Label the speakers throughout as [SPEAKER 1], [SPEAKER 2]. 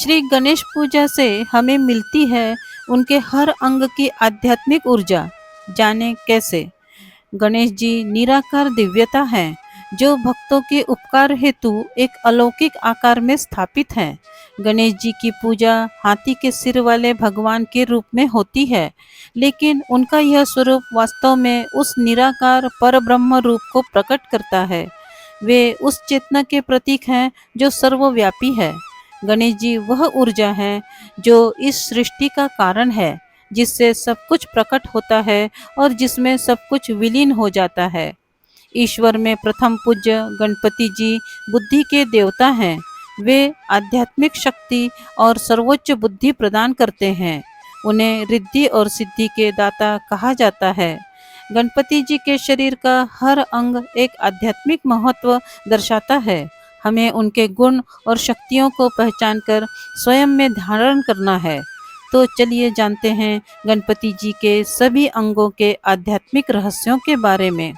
[SPEAKER 1] श्री गणेश पूजा से हमें मिलती है उनके हर अंग की आध्यात्मिक ऊर्जा। जाने कैसे। गणेश जी निराकार दिव्यता हैं, जो भक्तों के उपकार हेतु एक अलौकिक आकार में स्थापित हैं। गणेश जी की पूजा हाथी के सिर वाले भगवान के रूप में होती है, लेकिन उनका यह स्वरूप वास्तव में उस निराकार परब्रह्म रूप को प्रकट करता है। वे उस चेतना के प्रतीक हैं जो सर्वव्यापी है। गणेश जी वह ऊर्जा है जो इस सृष्टि का कारण है, जिससे सब कुछ प्रकट होता है और जिसमें सब कुछ विलीन हो जाता है। ईश्वर में प्रथम पूज्य गणपति जी बुद्धि के देवता हैं। वे आध्यात्मिक शक्ति और सर्वोच्च बुद्धि प्रदान करते हैं। उन्हें रिद्धि और सिद्धि के दाता कहा जाता है। गणपति जी के शरीर का हर अंग एक आध्यात्मिक महत्व दर्शाता है। हमें उनके गुण और शक्तियों को पहचान कर स्वयं में धारण करना है। तो चलिए जानते हैं गणपति जी के सभी अंगों के आध्यात्मिक रहस्यों के बारे में।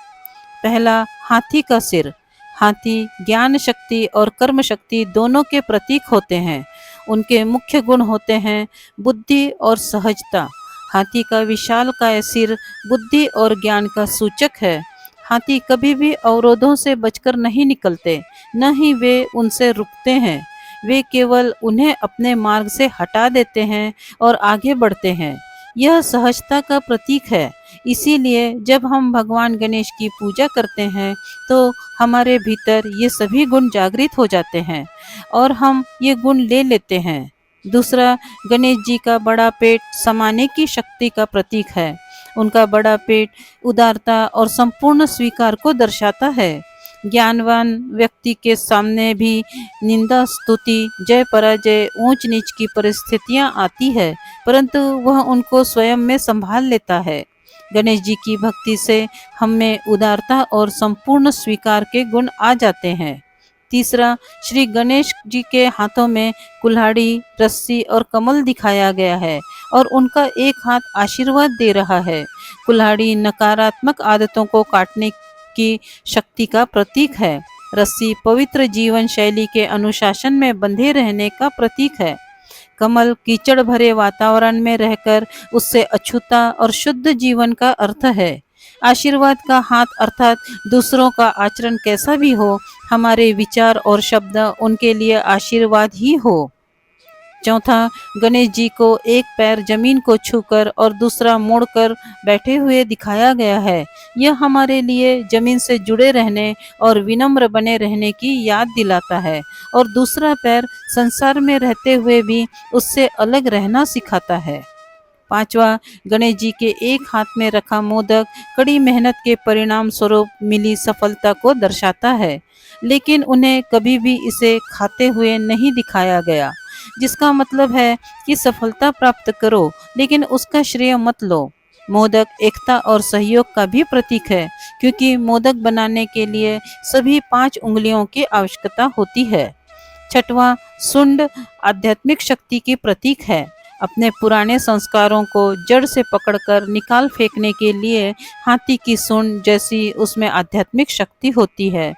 [SPEAKER 1] पहला, हाथी का सिर। हाथी ज्ञान शक्ति और कर्म शक्ति दोनों के प्रतीक होते हैं। उनके मुख्य गुण होते हैं बुद्धि और सहजता। हाथी का विशालकाय सिर बुद्धि और ज्ञान का सूचक है। हाथी कभी भी अवरोधों से बचकर नहीं निकलते, न ही वे उनसे रुकते हैं। वे केवल उन्हें अपने मार्ग से हटा देते हैं और आगे बढ़ते हैं। यह सहजता का प्रतीक है। इसीलिए जब हम भगवान गणेश की पूजा करते हैं तो हमारे भीतर ये सभी गुण जागृत हो जाते हैं और हम ये गुण ले लेते हैं। दूसरा, गणेश जी का बड़ा पेट समाने की शक्ति का प्रतीक है। उनका बड़ा पेट उदारता और संपूर्ण स्वीकार को दर्शाता है। ज्ञानवान व्यक्ति के सामने भी निंदा स्तुति जय पराजय ऊंच नीच की परिस्थितियां आती है, परंतु वह उनको स्वयं में संभाल लेता है। गणेश जी की भक्ति से हम में उदारता और संपूर्ण स्वीकार के गुण आ जाते हैं। तीसरा, श्री गणेश जी के हाथों में कुल्हाड़ी, रस्सी और कमल दिखाया गया है और उनका एक हाथ आशीर्वाद दे रहा है। कुल्हाड़ी नकारात्मक आदतों को काटने की शक्ति का प्रतीक है। रस्सी पवित्र जीवन शैली के अनुशासन में बंधे रहने का प्रतीक है। कमल कीचड़ भरे वातावरण में रहकर उससे अछूता और शुद्ध जीवन का अर्थ है। आशीर्वाद का हाथ अर्थात दूसरों का आचरण कैसा भी हो, हमारे विचार और शब्द उनके लिए आशीर्वाद ही हो। चौथा, गणेश जी को एक पैर जमीन को छूकर और दूसरा मोड़कर बैठे हुए दिखाया गया है। यह हमारे लिए जमीन से जुड़े रहने और विनम्र बने रहने की याद दिलाता है और दूसरा पैर संसार में रहते हुए भी उससे अलग रहना सिखाता है। पांचवा, गणेश जी के एक हाथ में रखा मोदक कड़ी मेहनत के परिणाम स्वरूप मिली सफलता को दर्शाता है, लेकिन उन्हें कभी भी इसे खाते हुए नहीं दिखाया गया, जिसका मतलब है कि सफलता प्राप्त करो लेकिन उसका श्रेय मत लो। मोदक एकता और सहयोग का भी प्रतीक है, क्योंकि मोदक बनाने के लिए सभी 5 उंगलियों की आवश्यकता होती है। छठवां, सुंड आध्यात्मिक शक्ति की प्रतीक है। अपने पुराने संस्कारों को जड़ से पकड़कर निकाल फेंकने के लिए हाथी की सूंड जैसी उसमें आध्यात्मिक शक्ति होती है।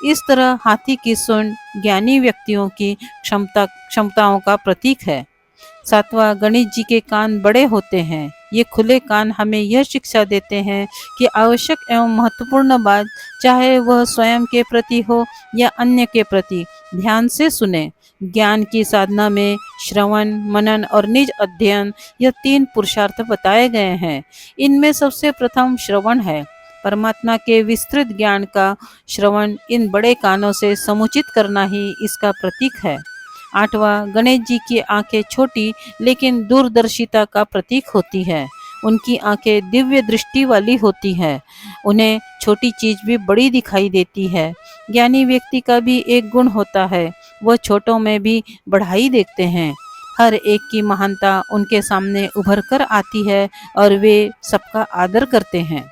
[SPEAKER 1] इस तरह हाथी की सूंड ज्ञानी व्यक्तियों की क्षमताओं का प्रतीक है। सातवां, गणेश जी के कान बड़े होते हैं। ये खुले कान हमें यह शिक्षा देते हैं कि आवश्यक एवं महत्वपूर्ण बात, चाहे वह स्वयं के प्रति हो या अन्य के प्रति, ध्यान से सुने। ज्ञान की साधना में श्रवण, मनन और निज अध्ययन, यह 3 पुरुषार्थ बताए गए हैं। इनमें सबसे प्रथम श्रवण है। परमात्मा के विस्तृत ज्ञान का श्रवण इन बड़े कानों से समुचित करना ही इसका प्रतीक है। आठवां, गणेश जी की आंखें छोटी लेकिन दूरदर्शिता का प्रतीक होती है। उनकी आंखें दिव्य दृष्टि वाली होती है। उन्हें छोटी चीज भी बड़ी दिखाई देती है। ज्ञानी व्यक्ति का भी एक गुण होता है, वह छोटों में भी बढ़ाई देखते हैं। हर एक की महानता उनके सामने उभर कर आती है और वे सबका आदर करते हैं।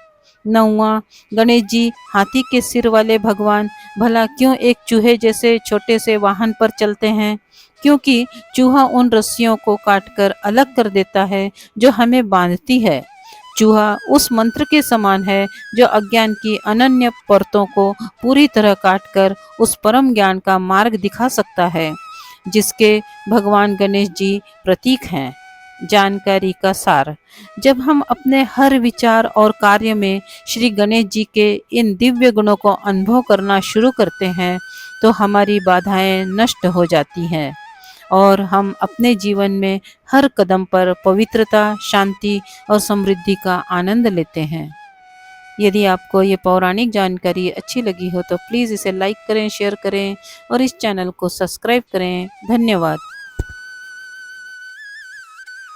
[SPEAKER 1] नौवां, गणेश जी हाथी के सिर वाले भगवान भला क्यों एक चूहे जैसे छोटे से वाहन पर चलते हैं? क्योंकि चूहा उन रस्सियों को काटकर अलग कर देता है जो हमें बांधती है। चूहा उस मंत्र के समान है जो अज्ञान की अनन्य परतों को पूरी तरह काटकर उस परम ज्ञान का मार्ग दिखा सकता है। जिसके भगवान गणेश जी प्रतीक हैं। जानकारी का सार। जब हम अपने हर विचार और कार्य में श्री गणेश जी के इन दिव्य गुणों को अनुभव करना शुरू करते हैं तो हमारी बाधाएं नष्ट हो जाती हैं और हम अपने जीवन में हर कदम पर पवित्रता, शांति और समृद्धि का आनंद लेते हैं। यदि आपको ये पौराणिक जानकारी अच्छी लगी हो तो प्लीज़ इसे लाइक करें, शेयर करें और इस चैनल को सब्सक्राइब करें। धन्यवाद।